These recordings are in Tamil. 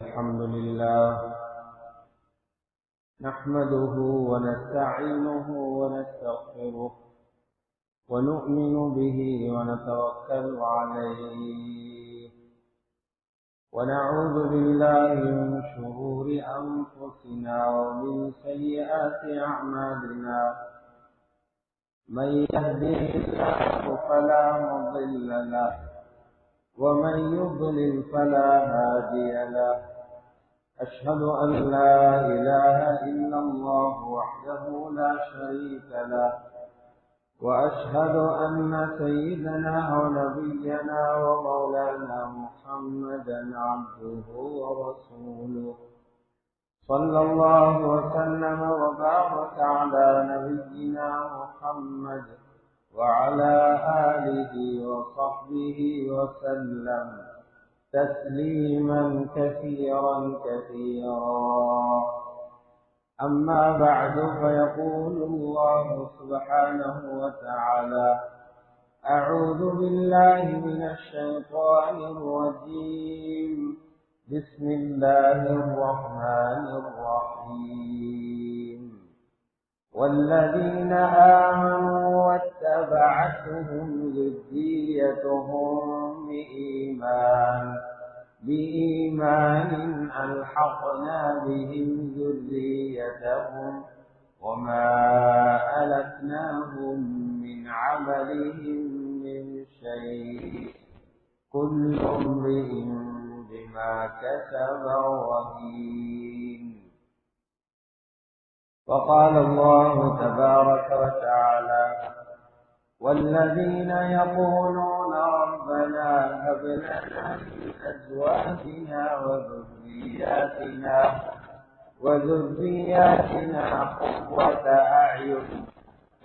الحمد لله نحمده ونستعينه ونستغفره ونؤمن به ونتوكل عليه ونعوذ بالله من شرور أنفسنا ومن سيئات أعمالنا من يهده الله فلا مضل له ومن يضلل فلا هادي له أشهد أن لا إله إلا الله وحده لا شريك له وأشهد أن سيدنا ونبينا ومولانا محمدا عبده ورسوله صلى الله وسلم وبارك على نبينا محمد وعلى آله وصحبه وسلم تسليما كثيرا أما بعد فيقول الله سبحانه وتعالى أعوذ بالله من الشيطان الرجيم بسم الله الرحمن الرحيم والذين آمنوا واتبعتهم ذريتهم بإيمان ألحقنا بهم ذريتهم وما ألتناهم من عملهم من شيء كل امرئ بما كسب رهين. وقال الله تبارك وتعالى والذين يقولون ربنا هب لنا من أزواجنا وذرياتنا قرة أعين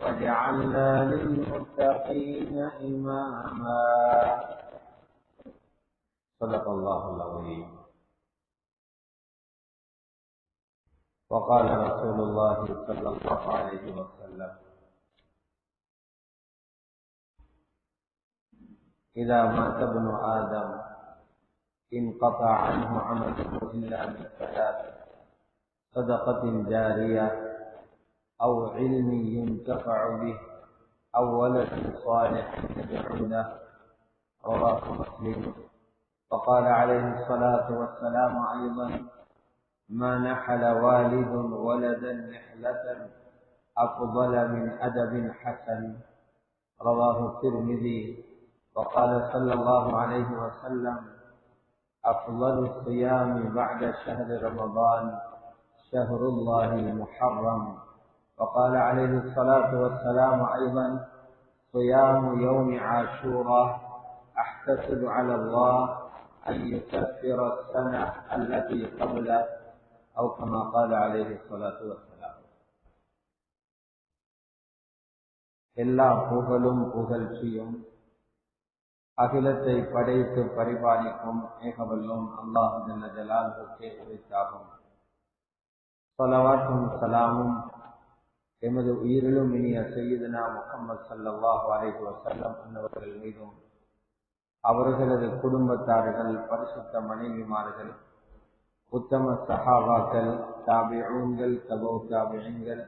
واجعلنا للمتقين إماما. صدق الله العظيم. وقال رسول الله صلى الله عليه وسلم إذا مات ابن آدم انقطع عنه عمله إلا من ثلاث: صدقة جارية أو علم ينتفع به أو ولد صالح يدعو له. رواه مسلم. وقال عليه الصلاة والسلام أيضا ما نحل والد ولدا نحلة أفضل من أدب حسن. رواه الترمذي. وقال صلى الله عليه وسلم أفضل الصيام بعد شهر رمضان شهر الله المحرم. وقال عليه الصلاة والسلام أيضا صيام يوم عاشوراء أحتسب على الله أن يكفر السنة التي قبله أو كما قال عليه الصلاة والسلام. எல்லா புகழும் புகழ்ச்சியும் அகிலத்தை படைத்து பரிபாலிக்கும் ஏகவல்லும் அல்லாஹ் ஜல்ல ஜலாலுஹுக்கே உரித்தாகும். ஸலவாத்தும் ஸலாமும் எமது உயிரிலும் இனிய சய்யிதுனா முஹம்மது ஸல்லல்லாஹு அலைஹி வஸல்லம் அன்னவர்கள் மீதும் அவர்களது குடும்பத்தார்கள், பரிசுத்த மனைவிமார்கள், உத்தம சஹாபாக்கள், தாபிஊன்கள், தபவு தாபிஈன்கள்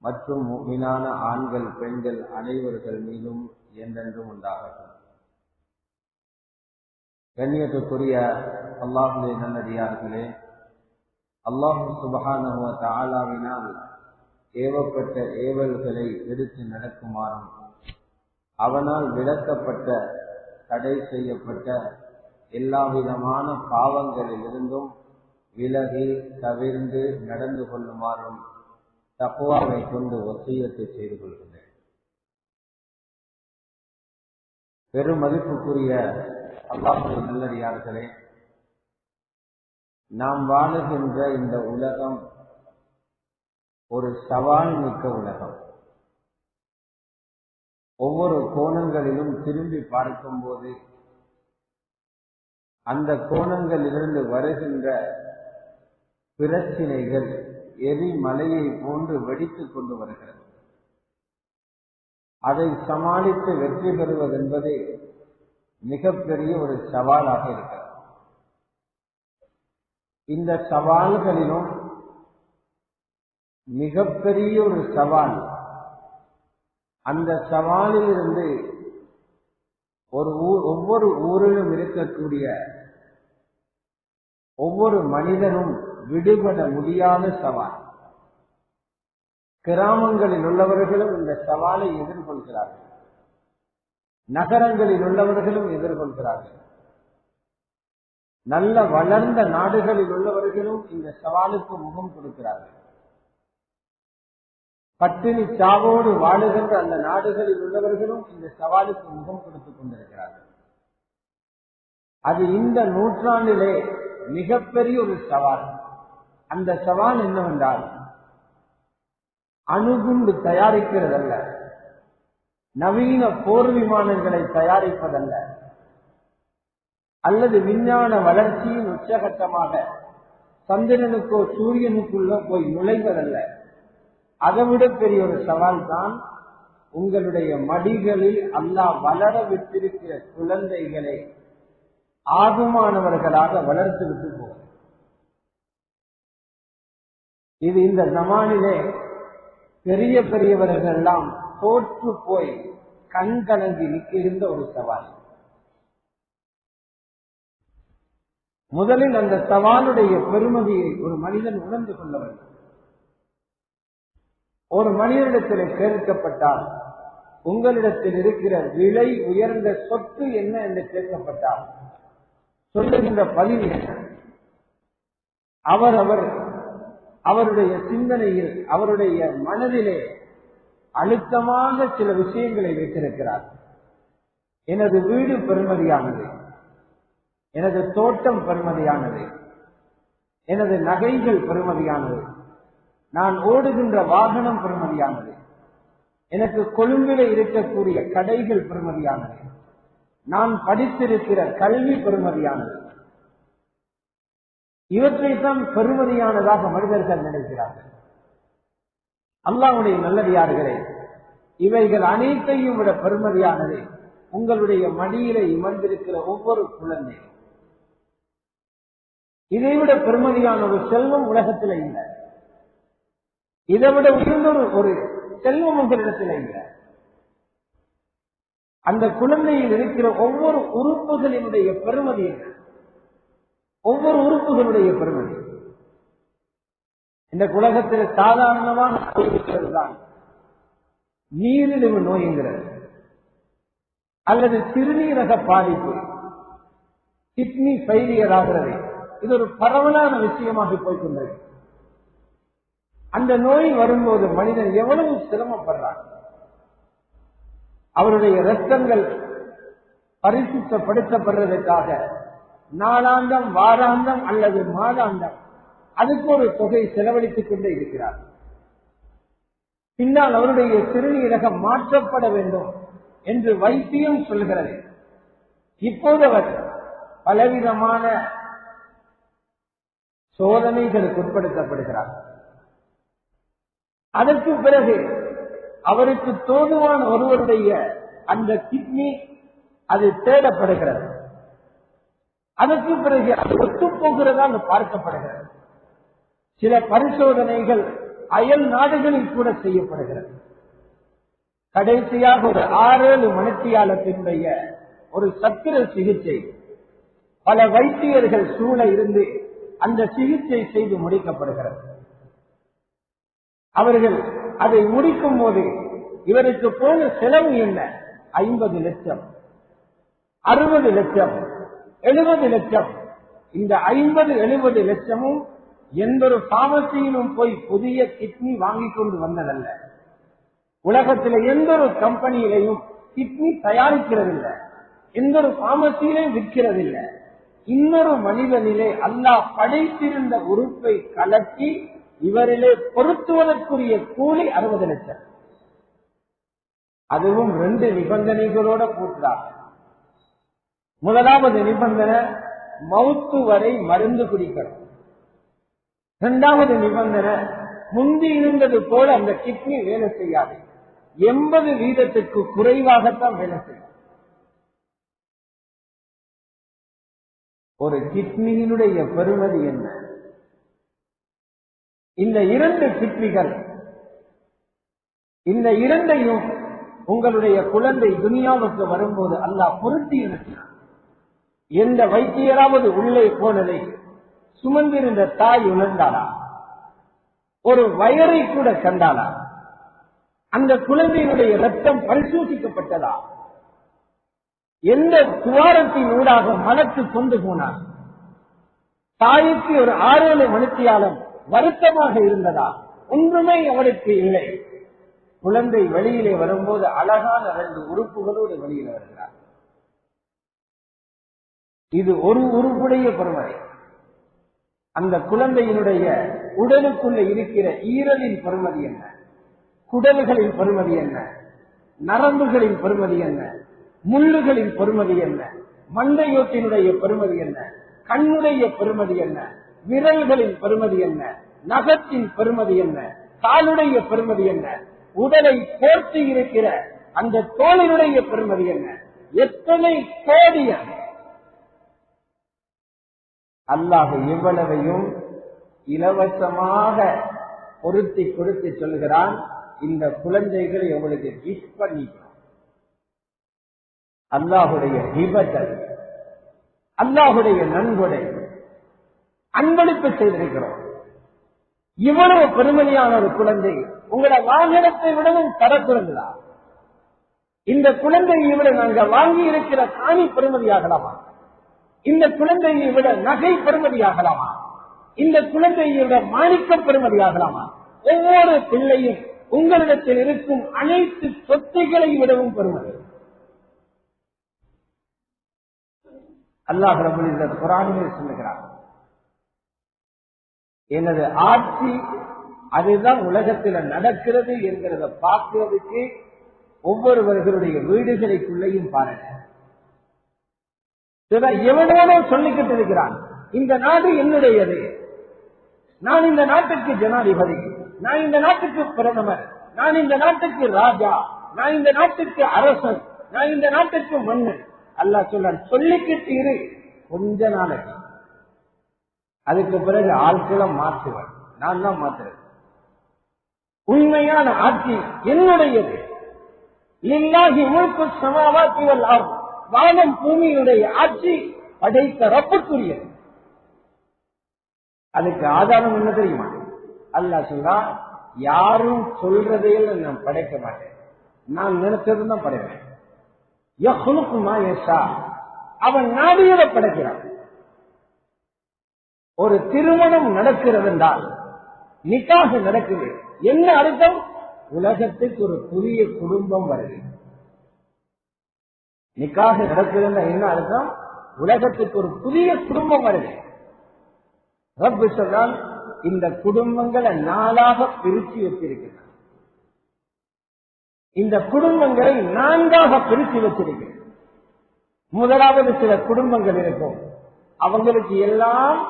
மற்றும் முஃமினான ஆண்கள் பெண்கள் அனைவர்கள் மீதும் என்றென்றும் உண்டாகட்டும். கண்ணியத்துக்குரிய அல்லாஹ்வுடைய நல்லடியார்களே, அல்லாஹ் சுப்ஹானஹு வ தஆலாவினால் ஏவப்பட்ட ஏவல்களை எடுத்து நடக்குமாறும் அவனால் விளக்கப்பட்ட தடை செய்யப்பட்ட எல்லா விதமான பாவங்களிலிருந்தும் விலகி தவிர்ந்து நடந்து கொள்ளுமாறும் தக்வாவை கொண்டு வசியத்தை செய்து கொள்கிறேன். பெரும் மதிப்புக்குரிய அல்லாஹ்வுடைய நல்லடியார்களே, நாம் வாழுகின்ற இந்த உலகம் ஒரு சவால் மிக்க உலகம். ஒவ்வொரு கோணங்களிலும் திரும்பி பார்க்கும்போது அந்த கோணங்களிலிருந்து வருகின்ற பிரச்சினைகள் எரிமலையை போன்று வெடித்துக் கொண்டு வருகிறது. அதை சமாளித்து வெற்றி பெறுவது என்பது மிகப்பெரிய ஒரு சவாலாக இருக்கிறது. இந்த சவால்களிலும் மிகப்பெரிய ஒரு சவால், அந்த சவாலிலிருந்து ஒவ்வொரு ஊரிலும் இருக்கக்கூடிய ஒவ்வொரு மனிதனும் விடுபட முடியாத சவால். கிராமங்களில் உள்ளவர்களும் இந்த சவாலை எதிர்கொள்கிறார்கள், நகரங்களில் உள்ளவர்களும் எதிர்கொள்கிறார்கள், நல்ல வளர்ந்த நாடுகளில் உள்ளவர்களும் இந்த சவாலுக்கு முகம் கொடுக்கிறார்கள். பட்டினி சாவோடு வாழுகின்ற அந்த நாடுகளில் உள்ளவர்களும் இந்த சவாலுக்கு முகம் கொடுத்துக் கொண்டிருக்கிறார்கள். அது இந்த நூற்றாண்டிலே மிகப்பெரிய ஒரு சவால். அந்த சவால் என்னவென்றால், அணுகுண்டு தயாரிக்கிறதல்ல, நவீன போர் விமானங்களை தயாரிப்பதல்ல, அல்லது விஞ்ஞான வளர்ச்சியின் உச்சகட்டமாக சந்திரனுக்கோ சூரியனுக்குள்ளோ போய் நுழைவதல்ல. அதைவிட பெரிய ஒரு சவால் தான் உங்களுடைய மடிகளில் அல்லாஹ் வளர விட்டிருக்கிற குழந்தைகளை ஆகுமானவர்களாக வளர்த்து விட்டு போகும். இது இந்த ஜமானிலே பெரிய பெரியவர்கள் எல்லாம் தோற்று போய் கண் கலங்கி நிற்கின்ற ஒரு சவால். முதலில் அந்த சவாலுடைய பெருமதியை ஒரு மனிதன் உணர்ந்து கொள்ள வேண்டும். ஒரு மனிதனிடத்தில் கேட்கப்பட்டால், உங்களிடத்தில் இருக்கிற விலை உயர்ந்த சொத்து என்ன என்று கேட்கப்பட்டால் சொல்லுகின்ற பதில் என்ன? அவருடைய சிந்தனையில், அவருடைய மனதிலே அழுத்தமாக சில விஷயங்களை வைத்திருக்கிறார். எனது வீடு பெருமதியானது, எனது தோட்டம் பெருமதியானது, எனது நகைகள் பெருமதியானது, நான் ஓடுகின்ற வாகனம் பெருமதியானது, எனக்கு கொழும்பிலே இருக்கக்கூடிய கடைகள் பெருமதியானது, நான் படித்திருக்கிற கல்வி பெருமதியானது. இவற்றைத்தான் பெருமதியானதாக மனிதர்கள் நினைக்கிறார்கள். அல்லாஹ்வுடைய நல்லடியார்களே, இவைகள் அனைத்தையும் விட பெருமதியானது உங்களுடைய மடியிலே இமர்ந்திருக்கிற ஒவ்வொரு குழந்தை. இதைவிட பெருமதியான ஒரு செல்வம் உலகத்தில் இல்லை. இதைவிட உயர்ந்த ஒரு செல்வம் உங்களிடத்தில் இல்லை. அந்த குழந்தையில் இருக்கிற ஒவ்வொரு உறுப்புகளினுடைய பெருமதி என்ன? ஒவ்வொரு உறுப்புகளுடைய பெருமதி. இந்த உலகத்தில் சாதாரணமான தான் நீரிழிவு நோய்ங்கிறது, அல்லது சிறுநீரக பாதிப்பு, கிட்னி ஃபெயிலியர் ஆகிறது. இது ஒரு பரவலான விஷயமாக போய்கொண்டது. அந்த நோய் வரும்போது மனிதன் எவ்வளவு சிரமப்படுறான். அவருடைய இரத்தங்கள் பரிசுத்தப்படுத்தப்படுறதுக்காக நாளாந்தம், வாராந்தம் அல்லது மாதாந்தம் அதுக்கு ஒரு தொகை செலவழித்துக் கொண்டே இருக்கிறார். பின்னால் அவருடைய சிறுநீரகம் மாற்றப்பட வேண்டும் என்று வைத்தியம் சொல்கிறது. இப்போது அவர் பலவிதமான சோதனைகளுக்கு உட்படுத்தப்படுகிறார். அதற்கு பிறகு அவருக்கு தோதுவான ஒருவருடைய அந்த கிட்னி அது தேடப்படுகிறது. அதற்கு பிறகு அது ஒத்துப்போகிறதா பார்க்கப்படுகிறது. சில பரிசோதனைகள் அயல் நாடுகளில் கூட செய்யப்படுகிறது. கடைசியாக ஒரு 6-7 மணித்தியாலத்தினுடைய ஒரு சத்திர சிகிச்சை, பல வைத்தியர்கள் சூழ இருந்து அந்த சிகிச்சை செய்து முடிக்கப்படுகிறது. அவர்கள் அதை முடிக்கும் போது இவருக்கு போன செலவு என்ன? 50 லட்சம், 60 லட்சம், 70 லட்சம். இந்த 50-70 லட்சமும் எந்த ஒரு பார்மசியிலும் போய் புதிய கிட்னி வாங்கிக் கொண்டு வந்ததல்ல. உலகத்தில் எந்த ஒரு கம்பெனியிலையும் கிட்னி தயாரிக்கிறதில்லை, எந்த ஒரு பார்மசியிலையும் விற்கிறதில்லை. இன்னொரு மனிதனிலே அல்லாஹ் படைத்திருந்த உறுப்பை கலட்டி இவரிலே பொருத்துவதற்குரிய கூலி 60 லட்சம். அதுவும் 2 நிபந்தனைகளோட கூட்டுறாங்க. முதலாவது நிபந்தனை, மவுத்து வரை மருந்து குடிக்கணும். 2வது நிபந்தனை, முந்தி இருந்தது போல அந்த கிட்னி வேலை செய்யாது, 80% குறைவாகத்தான் வேலை செய்யும். ஒரு கிட்னியினுடைய பெறுமதி என்ன? இந்த 2 சிற்பிகள், இந்த 2ஐயும் உங்களுடைய குழந்தை துனியாவுக்கு வரும்போது அல்லாஹ் பொருத்தி இருக்கிறார். எந்த வைத்தியராவது உள்ளே போனதை சுமந்திருந்த தாய் உணர்ந்தாளா? ஒரு வயரை கூட கண்டாளா? அந்த குழந்தையினுடைய ரத்தம் பரிசோதிக்கப்பட்டதா? எந்த துவாரத்தின் ஊடாக மனத்து கொண்டு போனார்? தாய்க்கு ஒரு 6-7 மணித்தியாலம் வருத்தமாக இருந்ததா? ஒன்றுமே அவருக்கு இல்லை. குழந்தை வெளியிலே வரும்போது அழகான 2 உறுப்புகளோடு வெளியில வருகிறார். இது ஒரு உறுப்புடைய பெருமதி. அந்த குழந்தையினுடைய உடலுக்குள்ள இருக்கிற ஈரலின் பெருமதி என்ன, குடல்களின் பெருமதி என்ன, நரம்புகளின் பெருமதி என்ன, முள்ளுகளின் பெருமதி என்ன, மண்டையோட்டினுடைய பெருமதி என்ன, கண்ணுடைய பெருமதி என்ன, விரல்களின் பெருமதி என்ன, நகத்தின் பெருமதி என்ன, காலுடைய பெருமதி என்ன, உடலை போர்த்தி இருக்கிற அந்த தோளினுடைய பெருமதி என்ன, எத்தனை கோடியன். அல்லாஹ் இவ்வளவையும் இலவசமாக பொருத்தி கொடுத்து சொல்கிறான், இந்த குழந்தைகளை உங்களுக்கு கிஃப்ட் பண்ணிக்கிறோம். அல்லாஹுடைய ஹிபத், அல்லாஹுடைய நன்கொடை, அன்பளிப்பு செய்திருக்கிறோம். இவ்வளவு பெருமதியான ஒரு குழந்தை உங்களோட வாகனத்தை விடவும் தரக்குறந்தா? இந்த குழந்தையை விட நாங்கள் வாங்கி இருக்கிற காணி பெருமதியாகலாமா? இந்த குழந்தையை விட நகை பெருமதியாகலாமா? இந்த குழந்தையை விட மாணிக்க பெருமதியாகலாமா? ஒவ்வொரு பிள்ளையும் உங்களிடத்தில் இருக்கும் அனைத்து சொத்துக்களை விடவும் பெருமதி. அல்லாஹ் ரப்பல் இஸ்ஸத் குர்ஆனிலே சொல்லுகிறார், எனது ஆட்சி அதுதான் உலகத்தில் நடக்கிறது என்கிறத பார்க்கிறதுக்கு ஒவ்வொருவர்களுடைய வீடுகளுக்குள்ளேயும் பாருங்க. எவனோ சொல்லிக்கிட்டு இருக்கிறான், இந்த நாடு என்னுடையது, நான் இந்த நாட்டுக்கு ஜனாதிபதி, நான் இந்த நாட்டுக்கு பிரதமர், நான் இந்த நாட்டுக்கு ராஜா, நான் இந்த நாட்டுக்கு அரசன், நான் இந்த நாட்டுக்கு மன்னன். அல்லாஹ் சொல்றான், சொல்லிக்கிட்டு இரு கொஞ்ச நாளைக்கு, அதுக்கு பிறகு ஆட்களை மாற்றுவேன், நான் தான் மாற்றுறேன். உண்மையான ஆட்சி என்னுடையது. லில்லாஹி முல்கு ஸமாவாத்தி வல் அர்த், வானம் பூமியுடைய ஆட்சி படைத்த ரப்புக்குரியது. அதுக்கு ஆதாரம் என்ன தெரியுமா? அல்லாஹ் சொல்றா, யாரும் சொல்றதையில் நான் படைக்க மாட்டேன், நான் நினைச்சது தான் படைப்பேன். யஹ்லுகு மா யஷா, அவன் நாடியதை படைக்கிறான். ஒரு திருமணம் நடக்கிறது என்றால், நிக்காஹ் நடக்குது, என்ன அர்த்தம்? உலகத்துக்கு ஒரு புதிய குடும்பம் வருது. நிக்காஹ் நடக்குதுன்னா என்ன அர்த்தம்? உலகத்துக்கு ஒரு புதிய குடும்பம் வருது. ரப்பு சொல்றான், இந்த குடும்பங்களை 4ஆக பிரிச்சு வச்சிருக்கிறான். இந்த குடும்பங்களை 4ஆக பிரிச்சு வச்சிருக்கிறேன். முதலாவது சில குடும்பங்கள் இருக்கும், அவங்களுக்கு எல்லாம்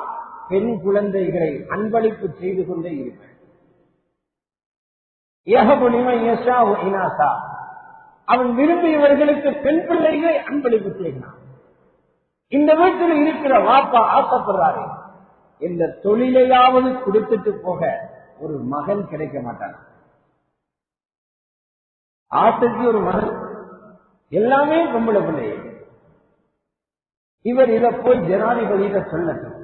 பெண் குழந்தைகளை அன்பளிப்பு செய்து கொண்டே இருப்பேன். அவன் விரும்பியவர்களுக்கு பெண் பிள்ளைகளை அன்பளிப்பு செய்கிறான். இந்த வீட்டில் இருக்கிற வாப்பா ஆசைப்படுறாரு, இந்த தொழிலையாவது கொடுத்துட்டு போக ஒரு மகன் கிடைக்க மாட்டான். ஆசைக்கு ஒரு மகன், எல்லாமே பொம்பளை பிள்ளை. இவர் இதை போய் ஜனாதிபதியிட சொல்லட்டும்,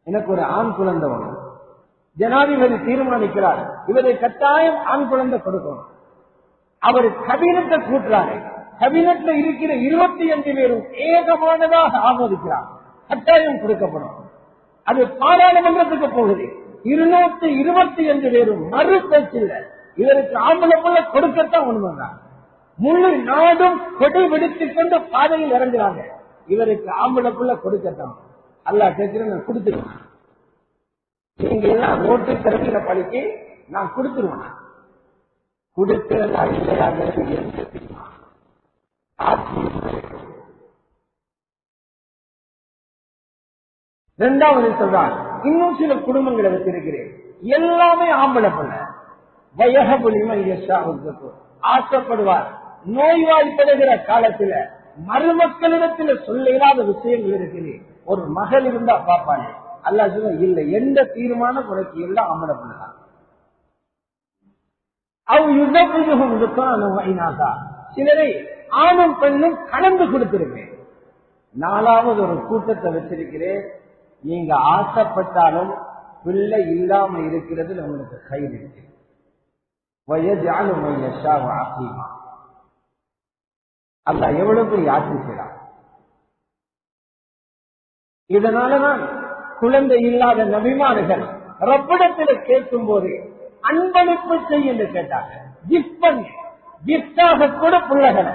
எனக்கு ஒரு ஆண் குழந்தை வேணும். ஜனாதிபதி தீர்மானிக்கிறார், இவரை கட்டாயம் ஆண் குழந்தை கொடுக்கணும். அவர் கபினத்தை கூட்டுறாரு, கபினத்தில் இருக்கிற 25 பேரும் ஏகமானதாக ஆமோதிக்கிறார், கட்டாயம் கொடுக்கப்படும். அது பாராளுமன்றத்துக்கு போகுது, 225 பேரும் மறு பேச்சில்ல, இவருக்கு ஆம்பளை புள்ள கொடுக்கத்தான் உண்மைதான். முழு நாடும் கொடை வெடித்துக் கொண்டு பாதையில் இறங்குறாங்க, இவருக்கு ஆம்பளை புள்ள கொடுக்கத்தான். அல்லாஹ் கேட்கிறேன், கொடுத்துருவேன். நீங்க எல்லாம் ரோட்டு திறக்கிற பழிக்கு நான் கொடுத்துருவேன். கொடுக்கிறதா இல்லையா? இரண்டாவது சொல்றான், இன்னும் சில குடும்பங்களை வச்சிருக்கிறேன், எல்லாமே ஆம்பளை புள்ள. வயகபுலிமை ஆசைப்படுவார். நோய்வாய்ப்படுகிற காலத்துல மருமக்களிடத்துல சொல்ல இல்லாத விஷயங்கள் இருக்குது. ஒரு மகள் இருந்தா பாப்பானே, அல்லாஹ் சொல்ல இல்ல, எந்த தீர்மானம் உனக்கு எல்லாம் அமலப்படலாம். சிலரை ஆணும் பெண்ணும் கலந்து கொடுத்திருக்கேன். 4வது ஒரு கூட்டத்தை வச்சிருக்கிறேன். நீங்க ஆசைப்பட்டாலும் பிள்ளை இல்லாம இருக்கிறது உங்களுக்கு கையில் இருக்கு. அல்லாஹ் எவ்வளவு பெரிய ஆட்சி செய்யலாம். இதனாலதான் குழந்தை இல்லாத நபிமார்கள் ரப்பிடத்தில் கேட்கும் போது அன்பளிப்பு செய்ய என்று கேட்டாங்க. கிஃப்ட் பண்ணி கிஃப்டாக கூட பிள்ளைகளை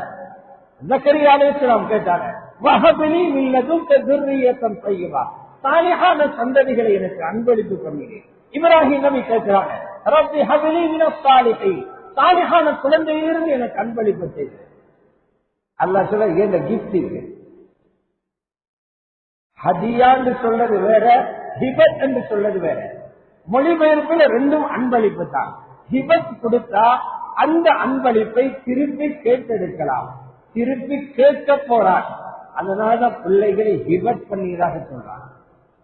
ஜக்கரியா அலைஹிஸ்ஸலாம் கேட்டாங்க. வஹபினி மின் லதுன்க ذُرِّيَّةً طَيِّبَةً, சாலிஹான சந்ததிகளை எனக்கு அன்பளிப்பு பண்ணீங்க. இப்ராஹிம் நபி கேட்கிறாங்க, ரப்பி ஹப்லி மினஸ் ஸாலிஹீன், சாலிஹான குழந்தையிலிருந்து எனக்கு அன்பளிப்பு செய்யுங்க. அல்லாஹ் சொல்ல ஏங்க கிஃப்ட் இருக்கு. ஹதியான்னு சொல்றது வேற, ஹிபத் என்று சொல்றது வேற. மொழிபெயர்ப்புல ரெண்டும் அன்பளிப்பு தான். ஹிபத் கொடுத்தா அந்த அன்பளிப்பை திருப்பி கேட்டெடுக்கலாம், திருப்பி கேட்க போறார். அதனாலதான் பிள்ளைகளை ஹிபத் பண்ணீராக சொல்றாங்க.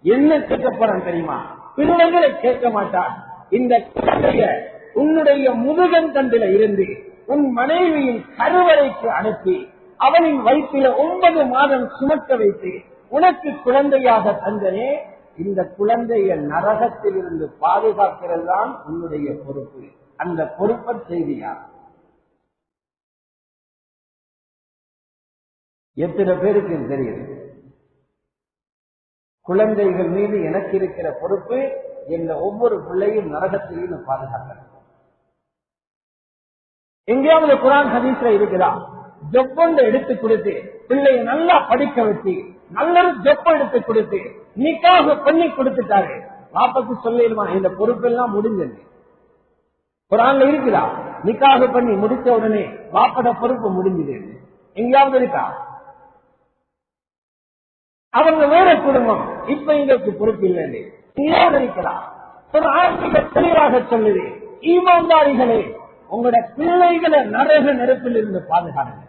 என்ன கேட்க போறான் தெரியுமா? பிள்ளைகளை கேட்க மாட்டான். இந்த குழந்தைய உன்னுடைய முதுகன் தண்டில இருந்து உன் மனைவியின் கருவறைக்கு அனுப்பி அவனின் வயிற்றில 9 மாதம் சுமக்க வைத்து உனக்கு குழந்தையாக தந்தனே, இந்த குழந்தைய நரகத்தில் இருந்து பாதுகாக்கிறது தான் உன்னுடைய பொறுப்பு. அந்த பொறுப்பை செய்தியா? எத்தனை பேருக்கு தெரியுது? குழந்தைகள் மீது எனக்கு இருக்கிற பொறுப்பு, என்ற ஒவ்வொரு பிள்ளையும் நரகத்திலையும் பாதுகாக்கிறது. எங்கேயாவது குர்ஆன் ஹதீஸ்ல இருக்குதா? ஜொப்பொண்ட எடுத்து கொடுத்து பிள்ளையை நல்லா படிக்க வச்சு நல்லொரு ஜொப்ப எடுத்து கொடுத்து நிக்காக பண்ணி கொடுத்துட்டாரு. வாப்பக்கு சொல்லிடுமா இந்த பொறுப்பெல்லாம் முடிஞ்சது? குர்ஆன்ல இருக்குதா? நிக்காக பண்ணி முடிச்ச உடனே வாப்பட பொறுப்பு முடிஞ்சது. எங்கேயாவது இருக்கா? அவங்க வேற குடும்பம், இப்ப எங்களுக்கு பொறுப்பு இல்லை. எங்கேயாவது இருக்கலாம்? தெளிவாக சொல்லுது, ஈமான்தாரிகளே உங்களோட பிள்ளைகளை நரக நெருப்பில் இருந்து பாதுகாருங்க.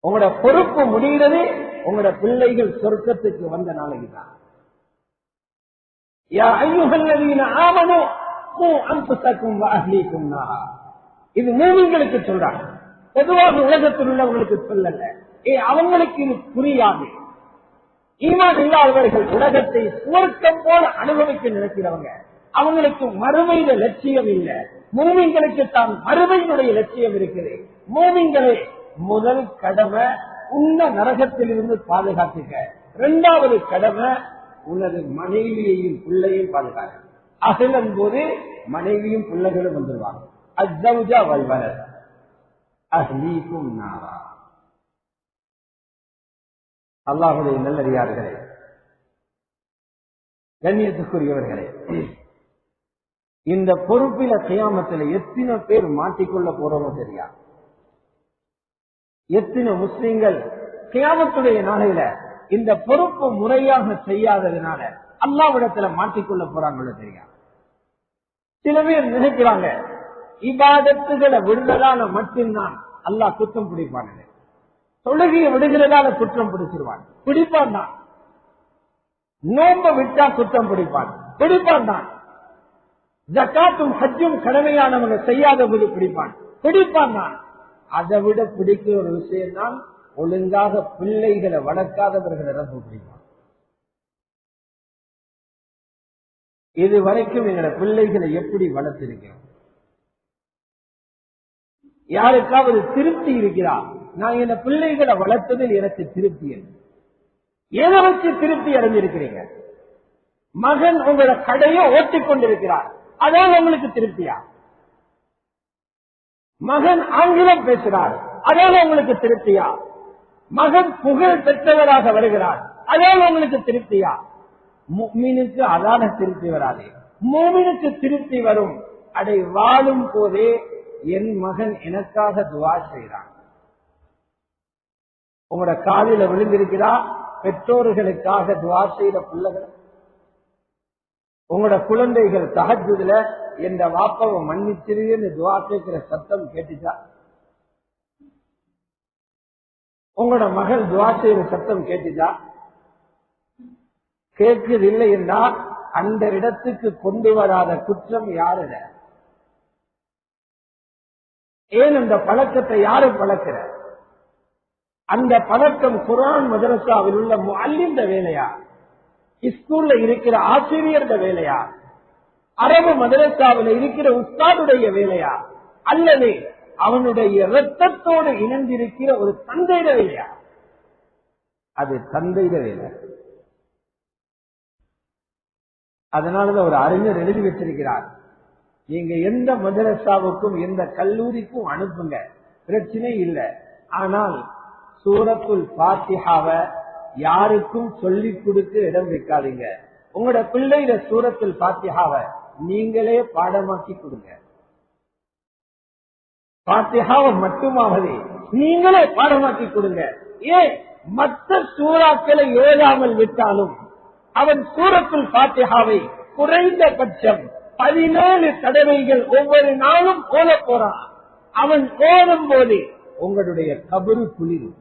உங்களோட பொறுப்பு முடிகிறது உங்களோட பிள்ளைகள் சொர்க்கத்துக்கு வந்த நாளைக்கு தான். யா அய்யுஹல்லதீன ஆமனூ கூ அன்ஃபுஸக்கும் வ அஹ்லீக்கும் நாரா. இது மூமின்களுக்கு சொல்றாங்க, பொதுவாக உலகத்தில் உள்ளவங்களுக்கு சொல்லல. அவங்களுக்கு இது புரியாது. ஈமான் இல்லாதவர்கள் உலகத்தை சுவர்க்கம் போல அனுபவிக்க நினைக்கிறவங்க, அவங்களுக்கு மறுமையில லட்சியம் இல்லை. மூமின்களுக்கு தான் மறுமையினுடைய லட்சியம் இருக்குது. மூமின்களே முதல் கடமை உன்ன நரகத்தில் இருந்து பாதுகாத்துக்க. 2வது கடமை உனது மனைவியையும் பிள்ளையும் பாதுகாக்க. அகலும் போது மனைவியும் பிள்ளைகளும் வந்துருவாங்க. அஸ்ஸௌஜா வல் வலத் அஹ்லீக்கும் நாரா. அல்லாஹ்வுடைய நல்லடியார்களே, கண்ணியத்துக்குரியவர்களே, இந்த பொறுப்பில கியாமத்தில் எத்தனை பேர் மாட்டிக்கொள்ள போறோமோ தெரியாது. எத்தனை முஸ்லிம்கள் கியாமத்துடைய நாளையில இந்த பொறுப்பு முறையாக செய்யாததுனால அல்லாஹ்விடத்துல மாட்டிக்கொள்ள போறாங்களோ தெரியாது. சில பேர் நினைக்கிறாங்க இபாதத்துகளை விடுதலால மட்டும்தான் அல்லாஹ் குற்றம் பிடிப்பாங்க. தொழுகையை விடுகிறதால குற்றம் பிடிச்சிருவான், பிடிப்பான் தான். நோம்ப விட்டா குற்றம் பிடிப்பான் தான். ஜக்காத்தும் ஹஜ்ஜும் கடமையானவங்க செய்யாத போது பிடிப்பான் தான். அதை விட பிடிக்கிற ஒரு விஷயம் தான் ஒழுங்காக பிள்ளைகளை வளர்க்காதவர்களை ரொம்ப பிடிப்பான். இது வரைக்கும் எங்களோட பிள்ளைகளை எப்படி வளர்த்திருக்கிறோம்? யாருக்காவது திருப்தி இருக்கிறா? நான் என் பிள்ளைகளை வளர்த்ததில் எனக்கு திருப்தி இல்லை. எதை வச்சு திருப்தி அடைஞ்சிருக்கிறீங்க? மகன் உங்களோட கடையை ஓட்டிக் கொண்டிருக்கிறார், அதான் உங்களுக்கு திருப்தியா? மகன் ஆங்கிலம் பேசுகிறார், அதான் உங்களுக்கு திருப்தியா? மகன் புகழ் பெற்றவராக வருகிறார், அதான் உங்களுக்கு திருப்தியா? முஃமினுக்கு அதான திருப்தி வராது. முஃமினுக்கு திருப்தி வரும் அதை வாழும் போதே என் மகன் எனக்காக துஆ செய்கிறான். உங்களோட காலில விழுந்திருக்கிறா பெற்றோர்களுக்காக துஆ செய்த பிள்ளைகள். உங்களோட குழந்தைகள் தஹஜ்ஜுதுல என்ற வாப்பாவை மன்னிச்சிருன்னு துஆ கேட்கிற சத்தம் கேட்டுச்சா? உங்களோட மகள் துஆ செய்யற சத்தம் கேட்டுச்சா? கேட்கவில்லை என்றால் அந்த இடத்துக்கு கொண்டு வராத குற்றம் யாருட? ஏன் அந்த பழக்கத்தை யாரு பழக்கிற? அந்த பழக்கம் குர்ஆன் மதரசாவில் உள்ள முஅல்லிம்ட வேலையா? ஸ்கூல்ல இருக்கிற ஆசிரியர்ட வேலையா? அரபு மதரசாவில் இருக்கிற உஸ்தாதுடைய வேலையா? அல்லது அவனுடைய இரத்தத்தோடு இணைந்திருக்கிற ஒரு தந்தையிட வேலையா? அது தந்தையிட வேலை. அதனாலதான் ஒரு அறிஞர் எழுதி வச்சிருக்கிறார், நீங்க எந்த மதரசாவுக்கும் எந்த கல்லூரிக்கும் அனுப்புங்க, பிரச்சனை இல்லை. ஆனால் சூரத்துல் ஃபாத்திஹாவை யாருக்கும் சொல்லிக் கொடுக்க இடம் வைக்காதீங்க. உங்களோட பிள்ளையில சூரத்துல் ஃபாத்திஹாவை நீங்களே பாடமாக்கி கொடுங்க. ஃபாத்திஹாவை மட்டுமாவது நீங்களே பாடமாக்கி கொடுங்க. ஏன் மற்ற சூறாக்களை எழுதாமல் விட்டாலும் அவன் சூரத்துல் ஃபாத்திஹாவை குறைந்தபட்சம் 17 தடவைகள் ஒவ்வொரு நாளும் ஓத போறான். அவன் ஓடும் போது உங்களுடைய கபரு குளிரும்.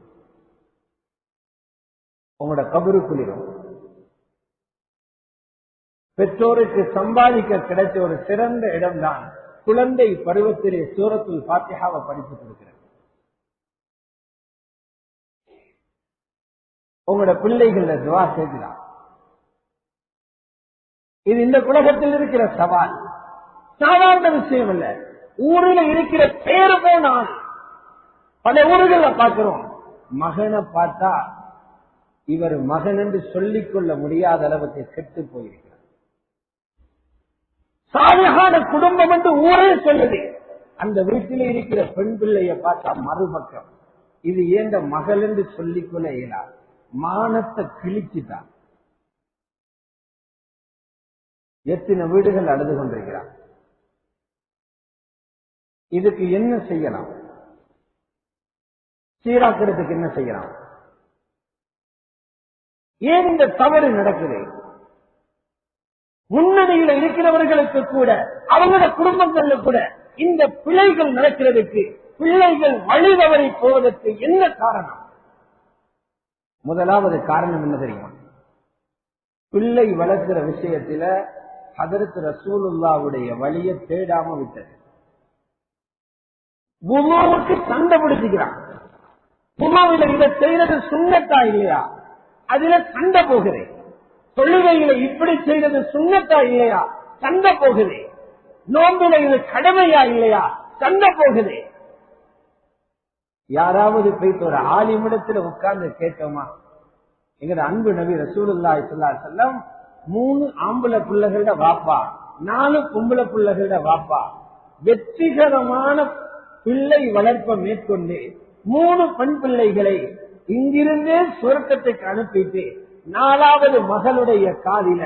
உங்களோட கபரு குளிரும். பெற்றோருக்கு சம்பாதிக்க கிடைச்ச ஒரு சிறந்த இடம்தான் குழந்தை பருவத்திலே சூரத்துல் ஃபாத்திஹாவை படித்து கொடுக்கிறது. உங்களோட பிள்ளைகள துவா செய்கிறார். இது இந்த உலகத்தில் இருக்கிற சவால், சாதாரண விஷயம் அல்ல. ஊரில் இருக்கிற பேரு போனால் பல ஊர்களை பார்க்கிறோம், மகனை பார்த்தா இவர் மகன் என்று சொல்லிக் கொள்ள முடியாத அளவுக்கு கெட்டு போயிருக்கிறார். சாலையான குடும்பம் என்று ஊரே சொல்லுது, அந்த வீட்டில் இருக்கிற பெண் பிள்ளைய பார்த்தா மறுபக்கம் இது ஏந்த மகள் என்று சொல்லிக் கொள்ள இயலாது. மானத்தை கிழிச்சுட்டான். எத்தனை வீடுகள் அழுது கொண்டிருக்கிறார். இதுக்கு என்ன செய்யலாம்? சீராக்கிறதுக்கு என்ன செய்யலாம்? ஏன் இந்த தவறு நடக்குது? முன்னணியில் இருக்கிறவர்களுக்கு கூட, அவங்களோட குடும்பங்கள்ல கூட இந்த பிள்ளைகள் நடக்கிறதுக்கு, பிள்ளைகள் வழி தவறி போவதற்கு என்ன காரணம்? முதலாவது காரணம் என்ன தெரியுமா? பிள்ளை வளர்க்கிற விஷயத்துல ஹதரத் ரசூலுல்லாஹ்வுடைய வழியை தேடாம விட்டது. வுதுவுக்கு சண்டை பிடிச்சுக்கிறான். வுதுவுல இதை செய்யறது சுன்னத்தா இல்லையா, அதுல சண்டை போகுது. தொழுகையில இப்படி செய்யறது சுன்னத்தா இல்லையா, சண்டை போகுது. நோம்பில இது கடமையா இல்லையா, சண்டை போகுது. யாராவது போயிட்டு ஒரு ஆலிமிடத்துல உட்கார்ந்து கேட்டோமா? எங்க அன்பு நபி ரசூலுல்லாஹி ஸல்லல்லாஹு அலைஹி வஸல்லம் 3 ஆம்பளை பிள்ளைகளோட வாப்பா, 4 பொம்பளை பிள்ளைகளோட வாப்பா, வெற்றிகரமான பிள்ளை வளர்ப்பை மேற்கொண்டு 3 பெண் பிள்ளைகளை இங்கிருந்தே சுவர்க்கத்துக்கு அனுப்பிட்டு 4வது மகளுடைய காதில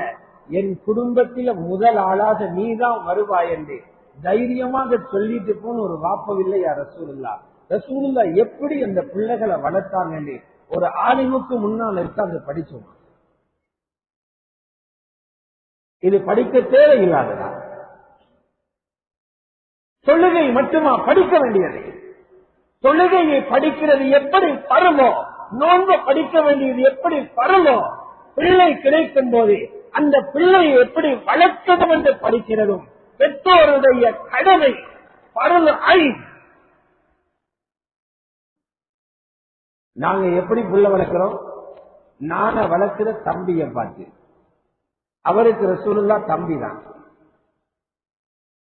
என் குடும்பத்தில முதல் ஆளாக நீதான் வருவாய் என்று தைரியமாக சொல்லிட்டு போன ஒரு வாப்பவில்லையா ரசூலுல்லாஹ்? ரசூலுல்லாஹ் எப்படி அந்த பிள்ளைகளை வளர்த்தாங்க என்று ஒரு ஆலிமுக்கு முன்னால் இருக்காங்க படிச்சோம். இது படிக்க தேவையில்லாததா? தொழுகை மட்டுமா படிக்க வேண்டியது? தொழுகையை படிக்கிறது எப்படி பருமோ, நோன்பு படிக்க வேண்டியது எப்படி பருமோ, பிள்ளை கிடைக்கும் போது அந்த பிள்ளையை எப்படி வளர்க்கணும் என்று படிக்கிறதும் பெற்றோருடைய கடமை பருவ ஐ. நாங்க எப்படி புள்ள வளர்க்கிறோம்? நான வளர்க்கிற தம்பியை பார்த்து, அவருக்கு ரசூலுல்லாஹ் தம்பி தான்.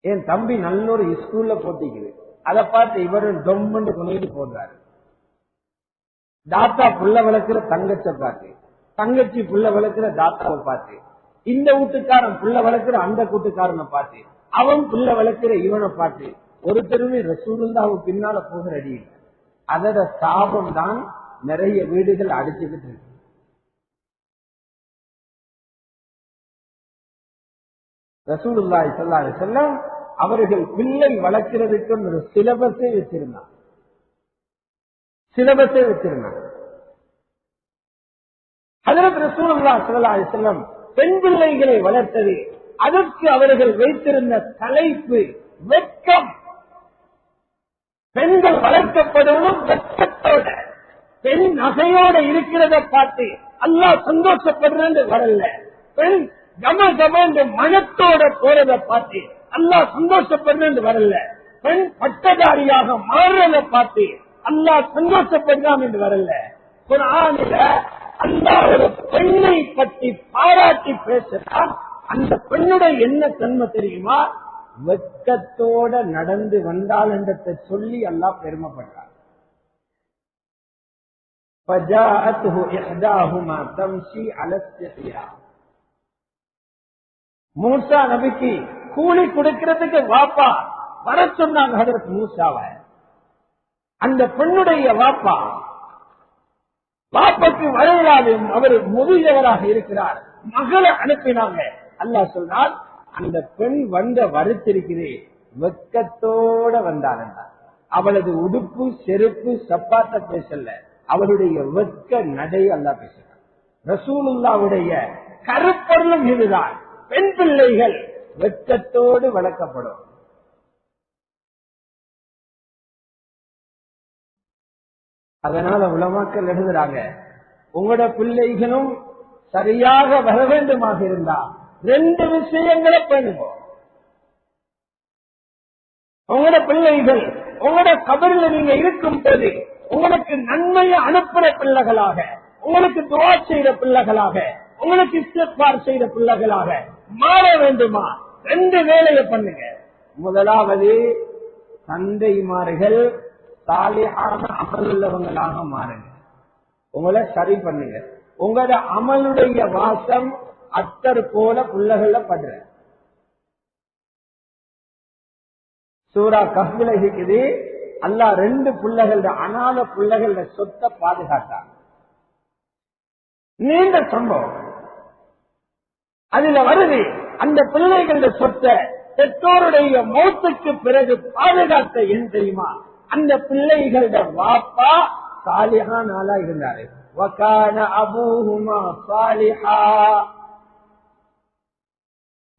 என் தம்பி நல்ல ஒரு ஸ்கூல்ல போட்டிக்குது, அதை பார்த்து இவரும் டொம்பு கொண்டு போடுறாரு. தாத்தா புள்ள வளர்க்கிற தங்கச்சை பார்த்து, தங்கச்சி புள்ள வளர்க்கிற தாத்தாவை பார்த்து, இந்த வீட்டுக்காரன் புள்ள வளர்க்கிற அந்த கூட்டுக்காரனை பார்த்து, அவன் புள்ள வளர்க்கிற இவனை பார்த்து ஒருத்தருமே ரசூலுல்லாஹ்வுக்கு பின்னால போகிற அடி இல்லை. அதோட சாபம் தான் நிறைய வீடுகள் அடிச்சுக்கிட்டு இருக்கு. ரசூலுல்லாஹி ஸல்லல்லாஹு அலைஹி வஸல்லம் அவர்கள் பிள்ளை வளர்க்கிறதுக்கு ஒரு சிலபஸே வச்சிருந்தாங்க. ஹஜ்ரத் ரசூலுல்லாஹி ஸல்லல்லாஹு அலைஹி வஸல்லம் பெண் பிள்ளைகளை வளர்த்தது, அதற்கு அவர்கள் வைத்திருந்த தலைப்பு வெட்கம். பெண்கள் வளர்க்கப்படணும் வெட்கத்தோட, பெண் நகையோட இருக்கிறத பார்த்து அல்லாஹ் சந்தோஷப்படுறது வரல. பெண் கம கம மனத்தோட போறத பார்த்து அல்லாஹ் சந்தோஷப்படுறது வரல. பெண் பட்டதாரியாக மாறுறத பார்த்து அல்லாஹ் சந்தோஷப்படுறான் என்று வரல. குர்ஆனில அல்லாஹ் ஒரு பெண்ணை பற்றி பாராட்டி பேசுறான். அந்த பெண்ணுடைய என்ன தன்மை தெரியுமா? வெட்கத்தோட நடந்து வந்தால் என்றதை சொல்லி அல்லாஹ் பெருமைப்படுறார். فجاءته احداهما تمشي على استحياء. மூசா நபிக்கு கூலி கொடுக்கிறதுக்கு வாப்பா வர சொன்னாங்க ஹஜ்ரத் மூசாவை. அந்த பெண்ணுடைய வாப்பாக்கு வரையிலாது அவர் முதியவராக இருக்கிறார். மகளை அனுப்பினாங்க. அல்லாஹ் சொன்னார், அந்த பெண் வந்த வருத்திருக்கிறேன் வெட்கத்தோட வந்தாள். அவளது உடுப்பு செருப்பு சப்பாத்த பேசல, அவளுடைய வெட்க நடை அல்லாஹ் பேசுகிறார். ரசூலுல்லாவுடைய கருப்பொருளும் இதுதான். பெண் பிள்ளைகள் வெட்கத்தோடு வளர்க்கப்படும். அதனால உலமாக்கள் எழுதுறாங்க, உங்களோட பிள்ளைகளும் சரியாக வர வேண்டுமாக இருந்தா 2 விஷயங்களை பண்ணுவோம். உங்களோட பிள்ளைகள் உங்களோட கபரில் நீங்க இருக்கும் போது உங்களுக்கு நன்மையை அனுப்புற பிள்ளைகளாக, உங்களுக்கு துஆ செய்த பிள்ளைகளாக, உங்களுக்கு இஸ்திக்பார் செய்த பிள்ளைகளாக மாற வேண்டுமா? 2 வேலையை பண்ணுங்க. முதலாவது, தந்தைமார்கள் சாலிஹான அமல் உள்ளவங்களாக மாறுங்க. உங்களை சரி பண்ணுங்க. உங்களோட அமலுடைய வாசம் அத்தர் போல பிள்ளைகள படுற. சூரா கஹ்ஃப்ல இருக்குது, அல்லாஹ் 2 பிள்ளைகளோட அனாத பிள்ளைகளோட சொத்தை பாதுகாத்தாங்க. நீண்ட சம்பவம் அதுல வருது. அந்த பிள்ளைகளோட சொத்தை பெற்றோருடைய மௌத்துக்கு பிறகு பாதுகாத்த ஏன் தெரியுமா? அந்த பிள்ளைகளோட வாப்பா சாலிஹான் ஆளா இருந்தாரு. வகான அபூஹுமா சாலிஹா.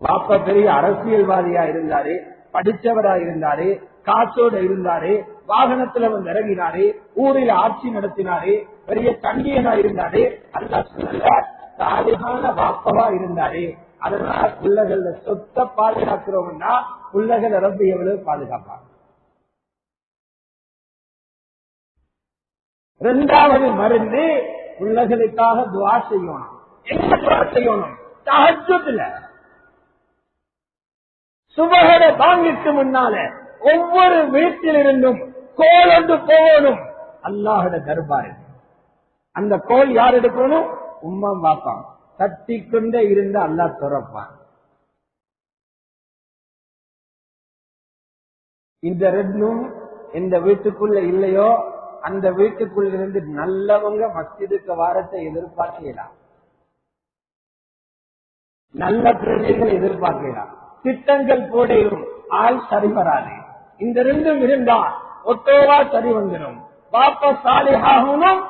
வாப்பா பெரிய அரசியல்வாதியா இருந்தாரு, படிச்சவரா இருந்தாரு, காசோட இருந்தாரு, வாகனத்துல வந்து இறங்கினாரு, ஊரில் ஆட்சி நடத்தினாரு, பெரிய தண்டியனா இருந்தாரு. அல்லாஹ் சொன்னார், சாலிஹான வாப்பவா இருந்தாரு. அதனால பிள்ளைகள சொத்தை பாதுகாக்கிறோம்னா பிள்ளைகளை ரப்பி எவ்வளவு பாதுகாப்பாங்க. 2வது மருந்து, பிள்ளைகளுக்காக துஆ செய்யணும். என்ன துஆ செய்யணும்? தஹஜ்ஜுத்ல சுபஹர பாங்கிற்கு முன்னால ஒவ்வொரு வீட்டிலிருந்தும் கோல் ஒன்று போகணும் அல்லாஹ்வுட தர்பார். அந்த கோல் யார் எடுக்கணும்? உம்மா பாப்பா. தட்டிக்கொண்டே இருந்த அல்லாஹ் துறப்பான். இந்த 2ம் எந்த வீட்டுக்குள்ள இல்லையோ அந்த வீட்டுக்குள்ள இருந்து நல்லவங்க மஸ்ஜிதுக்கு வாரத்தை எதிர்பார்க்கலாம், நல்ல பிரஜைகள் எதிர்பார்க்கலாம். திட்டங்கள் போடையும் ஆள் சரி வராது. இந்த 2ம் இருந்தா ஒட்டோவா சரி வந்துடும். பாப்பா சாலிஹாகணும்,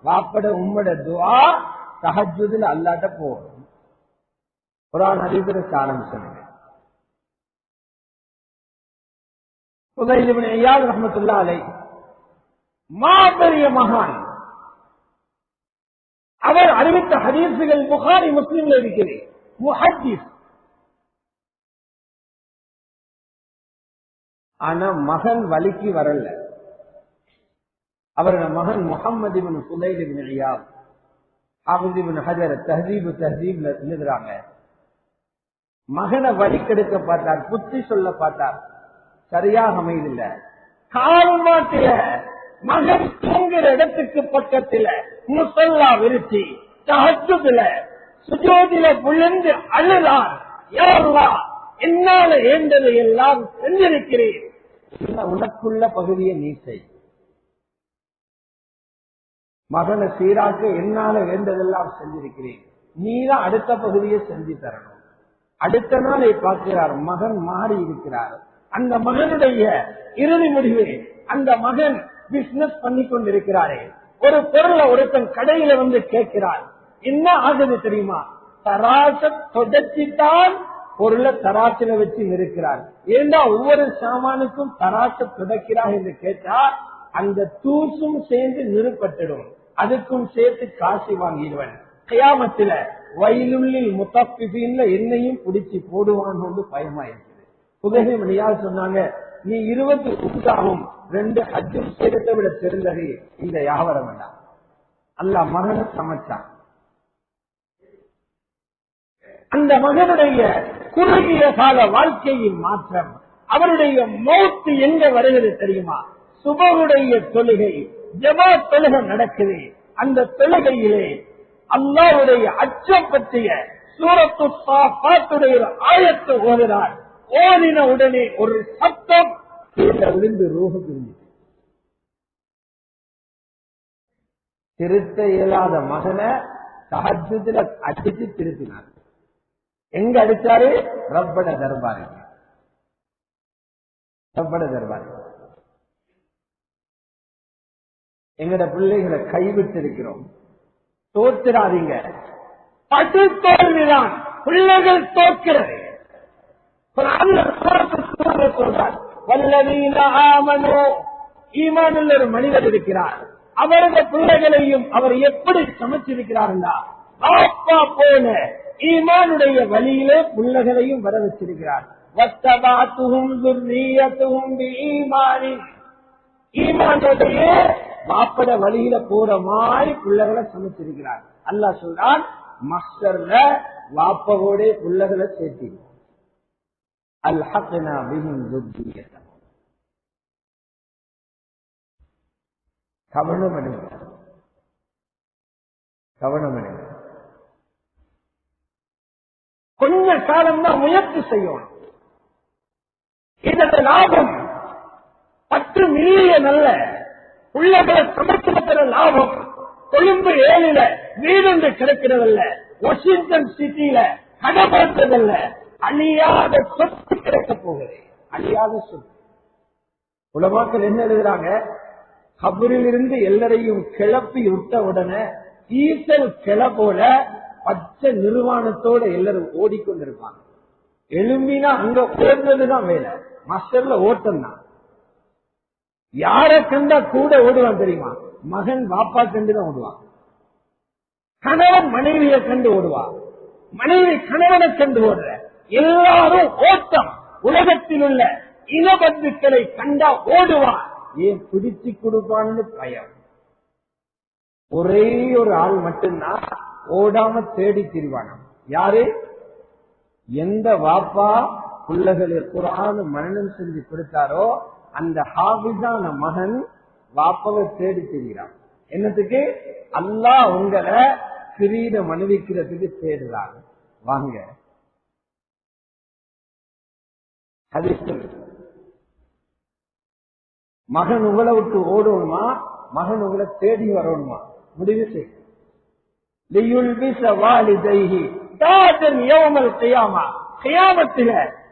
வாப்பட உம்மட துஆ தஹஜ்ஜுதுல அல்லாஹ்ட்ட போகணும். குர்ஆன் ஹதீஸ்ல சாரம் சொல்லுங்க. ஃபுதைல் இப்னு இயாத் ரஹ்மத்துல்லாஹி அலைஹி மாபெரிய மகான். அவர் அறிவித்த ஹதீஸ்கள் புகாரி முஸ்லிம்ல இருக்கிறது. முஹத்திஸ். ஆனா மகன் வலிக்கு வரல. அவரோட மகன் முஹம்மது இப்னு ஃபுதைல் இப்னு இயாத் ஹாஃபிஸ் இப்னு ஹஜர் தஹ்தீப்ல எழுதுறாங்க, மகனை வலிக்கெடுக்க பார்த்தார், புத்தி சொல்ல பார்த்தார், சரியாக அமைதில்லை. கால் மாட்டில மகன் தூங்குற இடத்துக்கு பக்கத்துல முசல்லா விரிச்சி தஹஜ்ஜுதுல சுஜூதில விழுந்து அழுதார். யா அல்லாஹ், என்னால ஏண்டதை எல்லாம் செஞ்சிருக்கிறேன், உனக்குள்ள பகுதியை நீ செய். மகனை சீராக்க என்னால வேண்டதெல்லாம் செஞ்சிருக்கிறேன், நீதான் அடுத்த பகுதியை செஞ்சு தரணும். அடுத்த நாளை பார்க்கிறார், மகன் மாறி இருக்கிறார். அந்த மகனுடைய இறுதி முடிவு, அந்த மகன் பிசினஸ் பண்ணி கொண்டிருக்கிறாரே, ஒரு பொருளை ஒருத்தன் கடையில வந்து கேட்கிறார், என்ன ஆகுது தெரியுமா? தராச தொடச்சித்தான் பொருளை தராசில வச்சு நிற்கிறார். ஏண்டா ஒவ்வொரு சாமானுக்கும் தராச துடைக்கிறார் என்று கேட்டால் அந்த தூசும் சேர்ந்து நிறுப்பட்டிடும், அதுக்கும் சேர்த்து காசு வாங்கிடுவன். கியாமத்தில வயலுள்ளில் முத்தப்பிஃபீன்ல என்னையும் பிடிச்சி போடுவான்னு வந்து பயமா இருக்குது. புகழை மணியால் சொன்னாங்க, நீ 20 உத்தாவும் 2 ஹஜ்ஜும் செய்யறதை விட தெரிந்தது இந்த வியாபாரம் வேண்டாம். அல்லாஹ் மகனை சமைச்சான். அந்த மகனுடைய குறுகிய கால வாழ்க்கையின் மாற்றம், அவருடைய மௌத்து எங்க வருகிறது தெரியுமா? சுபஹுடைய தொழுகை, ஜமாத் தொழுகை நடக்குது. அந்த தொழுகையிலே அல்லாஹ்வுடைய அச்சம் பற்றிய சூரத்து ஸாஃபாத்துடைய ஆயத்தை ஓதுகிறார். ஓதின உடனே ஒரு சத்தம் விழுந்து ரூஹு பிரிஞ்சு. திருத்த இயலாத மகனை தஹஜ்ஜுதுல அடிச்சு திருத்தினார். எங்க அடிச்சாரு? ரப்பட தர்பாரு. ரப்பட தர்பாரு. எங்கட பிள்ளைகளை கைவிட்டு இருக்கிறோம். தோற்றாதீங்க. படு தோல்விதான் பிள்ளைகள் தோற்கிறது. சொல்றார், வல்லதீன ஆமனூ, ஈமானுள்ள ஒரு மனிதர் இருக்கிறார். அவரது பிள்ளைகளையும் அவர் எப்படி சமைச்சிருக்கிறார்களா? அப்பா போல ஈமானுடைய வழியிலே பிள்ளைகளையும் வர வச்சிருக்கிறார். வத்தபாத்துஹும் ذُرِّيَّتُهُمْ بِإِيمَانٍ, ஈமானுடைய வாப்பட வழியில போற மாதிரி பிள்ளைகளை சமைச்சிருக்கிறார். அல்லாஹ் சொல்றான், மஸ்டர்ல வாப்பவோட பிள்ளைகளை சேர்த்தி அல்ஹக்னா பிஹிம் ذُرِّيَّتَهُمْ. கவனம் எடுங்க, கவனம் எடுங்க. கொஞ்ச காலம் தான் முயற்சி செய்யணும். இதோட லாபம் 10 மில்லியன் அல்ல. உள்ளகளை சமைக்கிற லாபம் கொழும்பு 7ல வீடு கிடைக்கிறதல்ல, வாஷிங்டன் சிட்டியில கடப்படுத்ததல்ல, அழியாத சொத்து கிடைக்க போகுது. அழியாத சொத்து. உலமாக்கள் என்ன எழுதுறாங்க? கபரில் இருந்து எல்லாரையும் கிளப்பி விட்ட உடனே ஈசல் கிள போல பச்சை நிர்வாணத்தோட எல்லாரும் ஓடிக்கொண்டிருப்பாங்க. எழும்பினா அங்க ஓடுறதுதான் வேலை, மாஸ்டர்ல ஓட்டம் தான். யாரை கண்டா கூட ஓடுவான் தெரியுமா? மகன் பாப்பா கண்டுதான் ஓடுவான். கணவன் மனைவியை கண்டு ஓடுவான், மனைவி கணவனை கண்டு ஓடுற. எல்லாரும் ஓட்டம். உலகத்தில் உள்ள இனபந்துக்களை கண்டா ஓடுவான். ஏன்? பிடிச்சு கொடுப்பான்னு பயம். ஒரே ஒரு ஆள் மட்டும்தான் ஓடாம தேடி திரிவானாம். யாரு? எந்த வாப்பா பிள்ளைகளை குர்ஆன் மனனம் செஞ்சு கொடுத்தாரோ அந்த ஹாஃபிஸான மகன் வாப்பாவை தேடி திரிகிறான். என்னத்துக்கு? அல்லாஹ் உங்களை கிரீடம் அணிவிக்கிறதுக்கு தேடுறாங்க. வாங்க ஹதீஸ். மகன் உங்களை விட்டு ஓடணுமா, மகன் உங்களை தேடி வரணுமா? முடிவு செய்.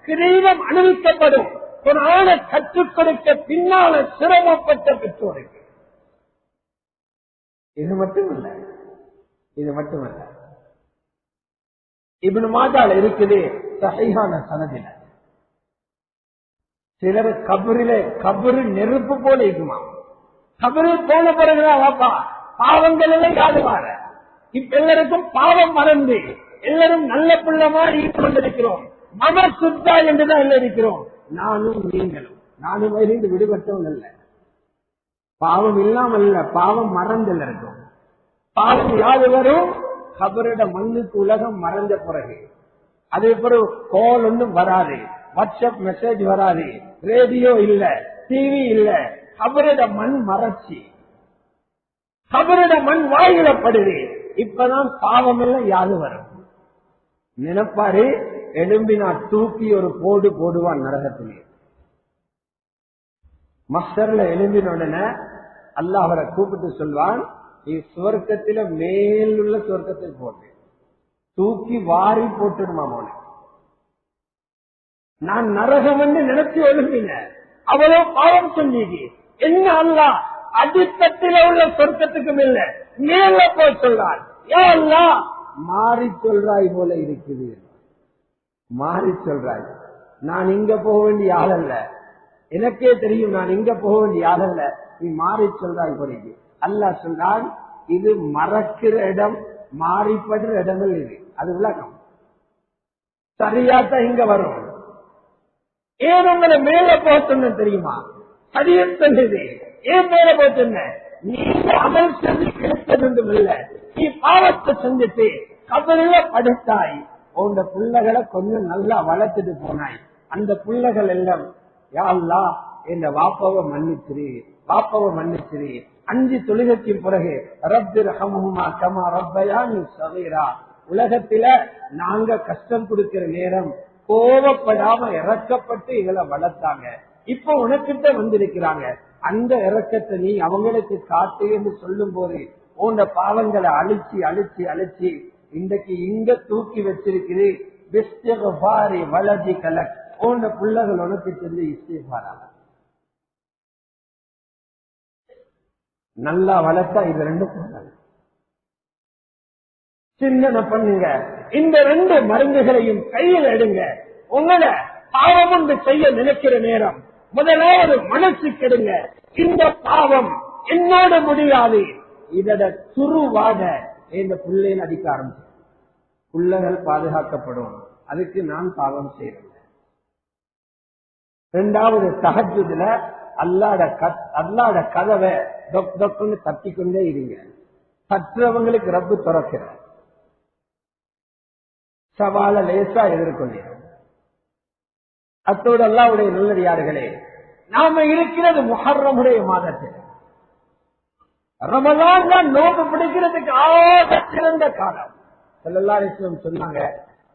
கிரீடம் அணிவிக்கப்படும். குர்ஆனை கற்றுக் கொடுக்க பின்னால சிரமப்பட்ட பெற்றோருக்கு. இது மட்டுமல்ல, இது மட்டுமல்ல. இப்னு மாஜால இருக்குது சஹீஹான சனதில. சிலர் கபரு நெருப்பு போல இருக்குமா. கபரு போன பிறகுதான் வாப்பா பாவங்கள் எல்லாம் யாரு வார. இப்ப எல்லாருக்கும் பாவம் மறந்து எல்லாரும் நல்ல பிள்ளமா கொண்டிருக்கிறோம். மம சுத்தா என்றுதான் எல்லாம் இருக்கிறோம். நானும் நீங்களும். நானும் இருந்து விடுபட்டவங்க அல்ல. பாவம் இல்லாமல் இல்ல, பாவம் மறந்தல் இருக்கும். பாவம் யாது வரும்? கபரிட மண்ணுக்கு உலகம் மறந்த பிறகு. அதே பிறகு கால் ஒன்றும் வராது, வாட்ஸ்அப் மெசேஜ் வராது, ரேடியோ இல்ல, டிவி இல்ல. கபரிட மண் மறைச்சி, கபரிட மண் வாயிலப்படுது. இப்பதான் பாவம் எல்லாம் யாது வரும். நினைப்பாரு எலும்பினா தூக்கி ஒரு போடு போடுவான் நரகத்திலே. மஸ்டர்ல எழும்பின உடனே அல்லாஹ் அவரை கூப்பிட்டு சொல்வான், சுவர்க்கத்தில மேலுள்ள சுவர்க்கத்தை போட்டு தூக்கி வாரி போட்டுடுமா போன. நான் நரகம் என்று நினைச்சு எழுப்பின, அவ்வளவு பாவம் சொன்னீங்க. என்ன அல்லாஹ் அடித்தட்டில உள்ள சொர்க்கத்துக்கும் இல்ல, மேல போய் சொல்றார். ஏன் அல்லாஹ் மாறி சொல்றாய் போல இருக்குது, மாறி சொல்றாய். நான் இங்க போக வேண்டிய ஆள் அல்ல, எனக்கே தெரியும் நான் இங்க போக வேண்டிய ஆள் அல்ல, நீ மாறி சொல்றாய் போறீங்க. அல்லாஹ் சொல்றான், இது மறக்கிற இடம், மாறிப்படுற இடங்கள் இது. அது விளக்கம். சரியாத்தான் இங்க வரும். ஏன் உங்களை மேல போச்சுன்னு தெரியுமா? சரியத்தது ஏன் மேல போச்சுன்னு நீங்க அமல் செஞ்சு கிடைத்தது இல்ல, நீ பாவத்தை செஞ்சுட்டு கபரில படுத்தாய். உங்க பிள்ளைகளை கொஞ்சம் நல்லா வளர்த்துட்டு போனாய். அந்த பிள்ளைகள் எல்லாம் யா அல்லாஹ் என்ற வாப்பாவை மன்னிச்சிரு, வாப்பாவை மன்னிச்சிரு. 5 தொழுகைக்கு பிறகு ரப்பிர் ஹம்ஹுமா கமா ரப்பயானி ஸகீரா. உலகத்தில நாங்க கஷ்டம் கொடுக்கிற நேரம் கோபப்படாம இறக்கப்பட்டு எங்களை வளர்த்தாங்க. இப்ப உனக்கிட்ட வந்திருக்கிறாங்க, அந்த இறக்கத்தை நீ அவங்களுக்கு காட்டு என்று சொல்லும் போது உன்ன பாவங்களை அழிச்சு அழிச்சு அழிச்சு இன்றைக்கு இங்க தூக்கி வச்சிருக்குது. வளர்ச்சி கலக் உன்ன பிள்ளைகள் உனக்கு செஞ்சு இஸ்திக்பாராக நல்லா வளர்த்தா இது 2 பிள்ளைகள். சிந்தனை பண்ணுங்க. இந்த 2 மருந்துகளையும் கையில் எடுங்க. உங்களை பாவம் ஒன்று செய்ய நினைக்கிற நேரம் முதலாவது மனசு கெடுங்க. இந்த பாவம் என்னோட முடியாது, இதோட துருவாக இந்த புள்ளையில் அடிக்க ஆரம்பிச்சு புள்ளைகள் பாதுகாக்கப்படும். அதுக்கு நான் பாவம் செய்யறேன். 2வது தஹஜ்ஜுதுல அல்லாஹ்வோட கதவை தொக் தொக்குன்னு தட்டிக்கொண்டே இருங்க. தற்றவங்களுக்கு ரப்பு துறக்கிற சவால லேசா எதிர்கொள்கிறோம். அத்தோடு அல்லாஹ்வுடைய நல்லடியார்களே, நாம இருக்கிறது முஹர்ரமுடைய மாதத்தில். ரமலான் தான் நோன்பு பிடிக்கிறதுக்கு ஆக சிறந்த காலம். ஸல்லல்லாஹு அலைஹி வஸல்லம் சொன்னாங்க,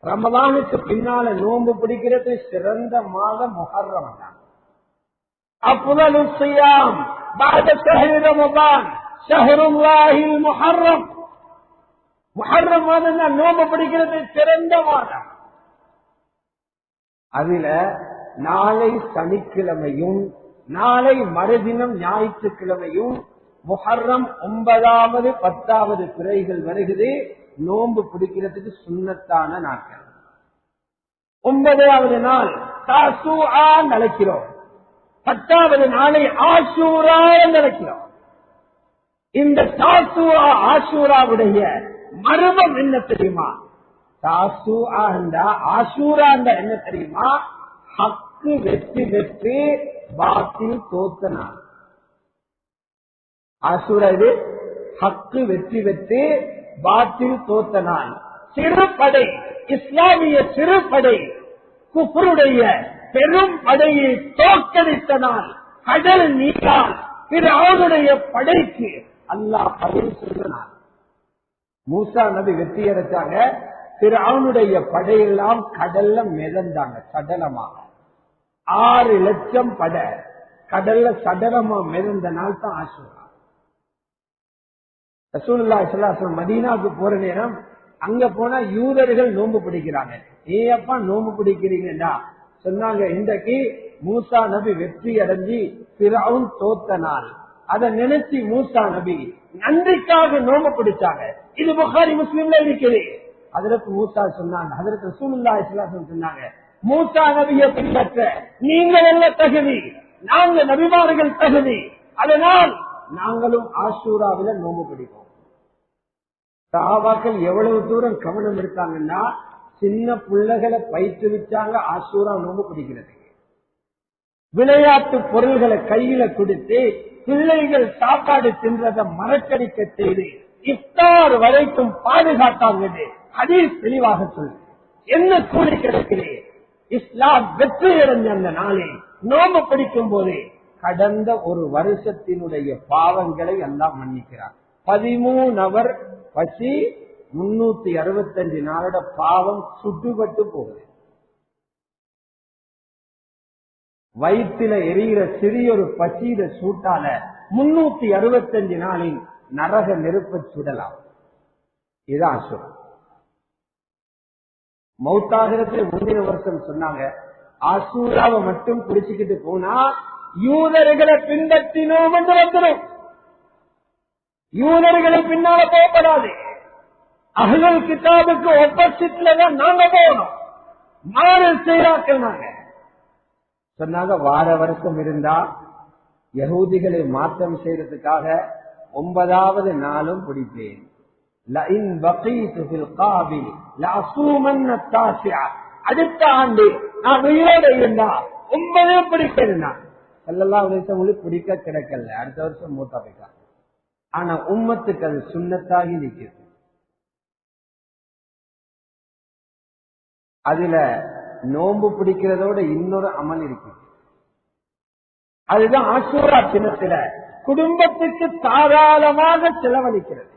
ரமலானுக்கு பின்னால நோன்பு பிடிக்கிறது சிறந்த மாதம் முஹர்ரம் தான். அஃதலு ஸியாம் பஅத ஷஹ்ரி ரமலான் ஷஹ்ருல்லாஹில் முஹர்ரம். முஹர்ரம் மாதம் தான் நோன்பு பிடிக்கிறது சிறந்த மாதம். அதுல நாளை சனிக்கிழமையும் நாளை மறுதினம் ஞாயிற்றுக்கிழமையும் முஹர்ரம் 9வது 10வது பிறைகள் வருகிறது. நோன்பு பிடிக்கிறதுக்கு சுன்னத்தான நாட்கள். 9வது நாள் தாசூஆ அழைக்கிறோம், 10வது நாளை ஆஷூரா அழைக்கிறோம். இந்த தாசூஆ ஆஷூராவுடைய மர்மம் என்ன தெரியுமா? தாசூஆ என்றா ஆஷூரா என்றா என்ன தெரியுமா? ஹக்கு வெற்றி பெற்று பாத்தில் தோத்த நாள். ஆஷூரா இது ஹக்கு வெற்றி பெற்று பாத்தில் தோத்த நாள். சிறுபடை, இஸ்லாமிய சிறுபடை குஃப்ருடைய பெரும் படையை தோற்கடித்த நாள். கடல் நீரால் ஃபிரௌனுடைய படைக்கு அல்லாஹ் பதில் சொன்னார். மூசா நபி வெற்றி அடைச்சாங்க. ஃபிரௌனுடைய படையெல்லாம் கடல்ல மிதந்தாங்க சடலமாக. 6 லட்சம் படை கடல்ல சடலமா மிதந்த நாள் தான் ஆஷூரா. ரசூலுல்லாஹி ஸல்லல்லாஹு அலைஹி வஸல்லம் மதீனாவுக்கு போற நேரம் அங்க போனா யூதர்கள் நோன்பு பிடிக்கிறாங்க. ஏப்பா நோன்பு பிடிக்கிறீங்கடா சொன்னாங்க, இன்றைக்கு மூசா நபி வெற்றி அடைஞ்சி ஃபிரௌன் தோத்த நாள். அதை நினைச்சு மூசா நபி நன்றிக்காக நோன்பு பிடிச்சாங்க. இது புகாரி முஸ்லிம்ல இருக்குது. ஹஜ்ரத் மூசா சொன்னாங்க, ஹஜ்ரத் ரசூலுல்லாஹி ஸல்லல்லாஹு அலைஹி வஸல்லம் சொன்னாங்க, மூசா நபியை பின்பற்ற நீங்கள் என்ன தகுதி, நாங்க நபிமார்கள் தகுதி, அதனால் நாங்களும் ஆஷூராவில நோன்பு பிடிப்போம். சஹாபாக்கள் எவ்வளவு தூரம் கவனம் எடுத்தாங்கன்னா, சின்ன பிள்ளைகளை பயிற்றுவிச்சாங்க ஆஷூரா நோன்பு பிடிக்கிறதுக்கு. விளையாட்டு பொருள்களை கையில கொடுத்து பிள்ளைகள் சாப்பாடு தின்றதை மறக்கடிக்க செய்து இஃப்தார் வரைக்கும் பாதுகாத்தாங்க. ஹதீஸ் தெளிவாக சொல்லு. என்ன கூலி கிடைக்கிறேன்? இஸ்லாம் வெற்றி அடைஞ்ச அந்த நாளே நோன்பு பிடிக்கும் போதே கடந்த ஒரு வருஷத்தினுடைய பாவங்களை எல்லாம் மன்னிக்கிறார். 13 அவர் பசி, 365 நாளோட பாவம் சுட்டுப்பட்டு போகுது. வயிற்றில எரிகிற சிறிய ஒரு பசியில சூட்டால 365 நாளில் நரக நெருப்ப சுடலாம். இதுதான் ஆஷூரா. மௌத்தாகிறதுல முந்தைய வருஷம் சொன்னாங்க, ஆஷூராவை மட்டும் பிடிச்சுக்கிட்டு போனா யூதர்களை பின்பற்றினோம் என்று வந்துடும். யூதர்களை பின்னால போகப்படாது. அஹ்லுல் கிதாபுக்கு ஆப்போசிட்ல தான் நாங்க போகணும். மாறல் செய்தாக்கள் நாங்க சொன்னாங்க. வார வருஷம் இருந்தா யஹூதிகளை மாற்றம் செய்யறதுக்காக 9வது நாளும் பிடிப்பேன். லஇன் பகீது ஃபில் காபில் லஅஸூமன்ன தாசிஅ, அடுத்த ஆண்டு நான் உயிரோடு இருந்தா 9 பிடிக்கிறேன். ஸல்லல்லாஹு அலைஹி வஸல்லம் பிடிக்க கிடைக்கல, அடுத்த வருஷம் மூத்தா போய்க்கா. ஆனா உம்மத்துக்கு அது சுன்னத்தாகி நிற்கிறது. அதுல நோன்பு பிடிக்கிறதோட இன்னொரு அமல் இருக்கு. அதுதான் ஆஷூரா தினத்துல குடும்பத்துக்கு தாராளமாக செலவழிக்கிறது.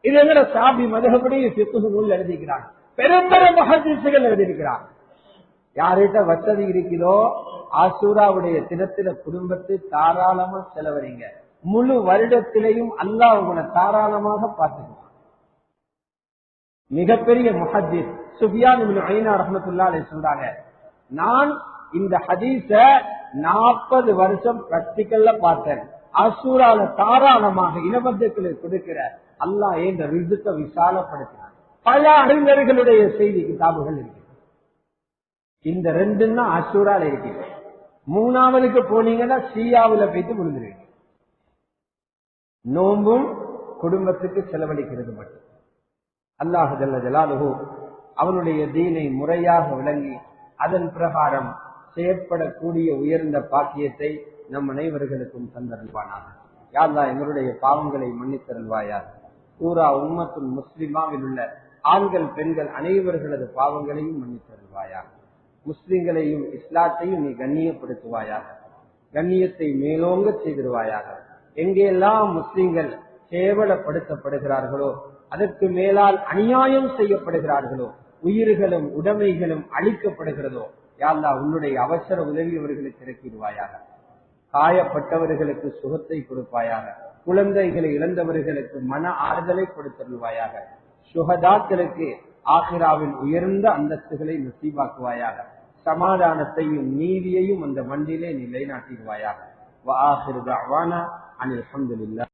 இது எங்கட சாபி மதகப்படி ஃபிக்ஹ் நூல் எழுதிக்கிறாங்க, பெரும்பெரும் முஹத்திஸ்கள் எழுதியிருக்கிறாங்க. யார்கிட்ட வசதி இருக்குதோ ஆஷூராவுடைய தினத்தில குடும்பத்தை தாராளமா செலவழிங்க. முழு வருடத்திலையும் அல்லாஹ் உங்களை தாராளமாக பார்த்துக்குவான். மிகப்பெரிய முஹத்திஸ் சுஃபியான் இப்னு உய்னா ரஹ்மத்துல்லாஹி அலைஹி சொல்றாங்க, நான் இந்த ஹதீஸ 40 வருஷம் பிராக்டிகல்ல பார்த்தேன். ஆஷூரால தாராளமாக இனபந்துக்களுக்கு கொடுக்கிற அல்லாஹ் இந்த ரிஸ்க விசாலப்படுத்தினார். பல அறிஞர்களுடைய செய்தி கிதாபுகள் இருக்கு. இந்த 2 தான் ஆஷூரால இருக்குது. 3ஆவதுக்கு போனீங்கன்னா ஷியாவுல போயிட்டு விழுந்துருவீங்க. நோம்பும் குடும்பத்துக்கு செலவழிக்கிறது மட்டும். அல்லாஹ் ஜல்ல ஜலாலுஹு அவனுடைய தீனை முறையாக விளங்கி அதன் பிரகாரம் செயற்படக்கூடிய உயர்ந்த பாக்கியத்தை நம் அனைவர்களுக்கும் தந்தருள்வானாக. யா அல்லாஹ் எங்களுடைய பாவங்களை மன்னித்தருள்வாயாக. பூரா உம்மத்துல் முஸ்லிமாவில் உள்ள ஆண்கள் பெண்கள் அனைவர்களது பாவங்களையும் மன்னித்தருள்வாயாக. முஸ்லிம்களையும் இஸ்லாத்தையும் நீ கண்ணியப்படுத்துவாயாக, கண்ணியத்தை மேலோங்க செய்திருவாயாக. எங்கெல்லாம் முஸ்லிம்கள் கேவலப்படுத்தப்படுகிறார்களோ, அதற்கு மேலால் அநியாயம் செய்யப்படுகிறார்களோ, உயிர்களும் உடைமைகளும் அழிக்கப்படுகிறதோ, யா அல்லாஹ் உன்னுடைய அவசர உதவி அவர்களுக்கு இறக்கிடுவாயாக. காயப்பட்டவர்களுக்கு சுகத்தை கொடுப்பாயாக. குழந்தைகளை இழந்தவர்களுக்கு மன ஆறுதலை கொடுத்தருள்வாயாக. சுஹதாக்களுக்கு ஆகிராவின் உயர்ந்த அந்தஸ்துகளை நசீபாக்குவாயாக. சமாதானத்தையும் நீதியையும் அந்த மண்ணிலே நிலைநாட்டிடுவாயாக. வஆகிரு தஅவானா அனில் ஹம்துலில்லாஹ்.